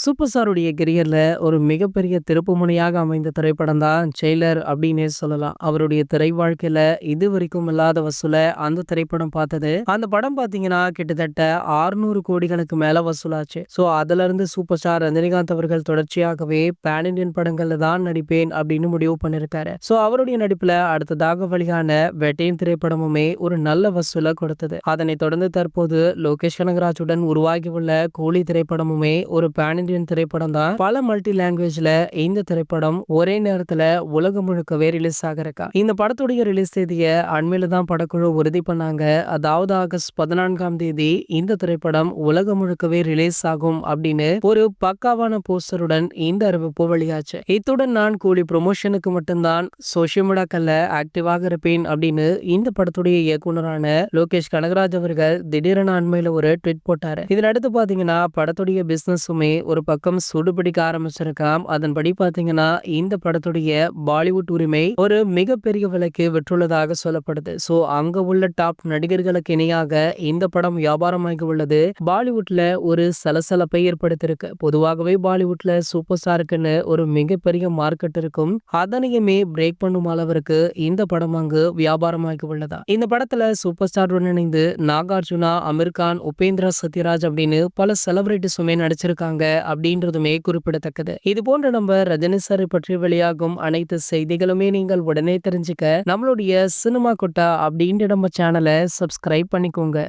Super ஸ்டாருடைய கெரியர்ல ஒரு மிகப்பெரிய திருப்புமுனையாக அமைந்த திரைப்படம் தான் ஜெயிலர் அப்படின்னே சொல்லலாம். அவருடைய திரை வாழ்க்கையில இதுவரைக்கும் இல்லாத வசூல அந்த திரைப்படம் பார்த்தது. அந்த படம் பார்த்தீங்கன்னா கிட்டத்தட்ட 600 கோடிகளுக்கு மேல வசூலாச்சு. அதுல இருந்து சூப்பர் ஸ்டார் ரஜினிகாந்த் அவர்கள் தொடர்ச்சியாகவே பேன் இண்டியன் படங்கள்ல தான் நடிப்பேன் அப்படின்னு முடிவு பண்ணிருக்காரு. அவருடைய நடிப்புல அடுத்ததாக வெளியான வெட்டையன் திரைப்படமுமே ஒரு நல்ல வசூலை கொடுத்தது. அதனைத் தொடர்ந்து தற்போது லோகேஷ் கனகராஜுடன் உருவாகியுள்ள கூலி திரைப்படமுமே ஒரு பேன் இண்டியன் திரைப்படம் தான். பல மல்டி லாங்குவேஜ்ல இந்த திரைப்படம் ஒரே நேரத்துல உலகம் முழுக்கவே ரிலீஸ் ஆகிருக்கா. இந்த படத்துடைய ரிலீஸ் தேதியை அண்மையில தான் படக்குழு உறுதி பண்ணாங்க. அதாவது ஆகஸ்ட் 14ஆம் தேதி இந்த திரைப்படம் உலகம் முழுக்கவே ரிலீஸ் ஆகும் அப்படின்னு ஒரு பக்காவான போஸ்டருடன் இந்த அறிவிப்பு வெளியாச்சு. இத்துடன் நான் கூலி ப்ரொமோஷனுக்கு மட்டும்தான் சோசியல் மீடியாக்கள்ல ஆக்டிவாக இருப்பேன் அப்படின்னு இந்த படத்துடைய இயக்குனரான லோகேஷ் கனகராஜ் அவர்கள் திடீரென அண்மையில ஒரு ட்வீட் போட்டாரு. இதனடுத்து பாத்தீங்கன்னா படத்துடைய பிசினஸுமே ஒரு பக்கம் சூடுபிடிக்க ஆரம்பிச்சிருக்காம். அதன்படி பாத்தீங்கன்னா இந்த படத்துடைய பாலிவுட் உரிமை ஒரு மிகப்பெரிய விலைக்கு விற்றுள்ளதாக சொல்லப்படுது. அங்க உள்ள டாப் நடிகர்களுக்கு இணையாக இந்த படம் வியாபாரமாகி உள்ளது. பாலிவுட்ல ஒரு சலசலப்பை ஏற்படுத்தியிருக்கு. பொதுவாகவே பாலிவுட்ல சூப்பர் ஸ்டாருக்குன்னு ஒரு மிகப்பெரிய மார்க்கெட் இருக்கும். அதனையுமே பிரேக் பண்ணும் அளவிற்கு இந்த படம் அங்கு வியாபாரமாகி உள்ளதா. இந்த படத்துல சூப்பர் ஸ்டாருடன் இணைந்து நாகார்ஜுனா, அமீர் கான், உபேந்திரா சத்யராஜ் அப்படின்னு பல செலிபிரிட்டிஸுமே நடிச்சிருக்காங்க அப்படின்றதுமே குறிப்பிடத்தக்கது. இது போன்ற நம்ம ரஜினி சாரை பற்றி வெளியாகும் அனைத்து செய்திகளுமே நீங்கள் உடனே தெரிஞ்சுக்க நம்மளுடைய சினிமா கொட்டா அப்படின்ற நம்ம சேனலை சப்ஸ்கிரைப் பண்ணிக்கோங்க.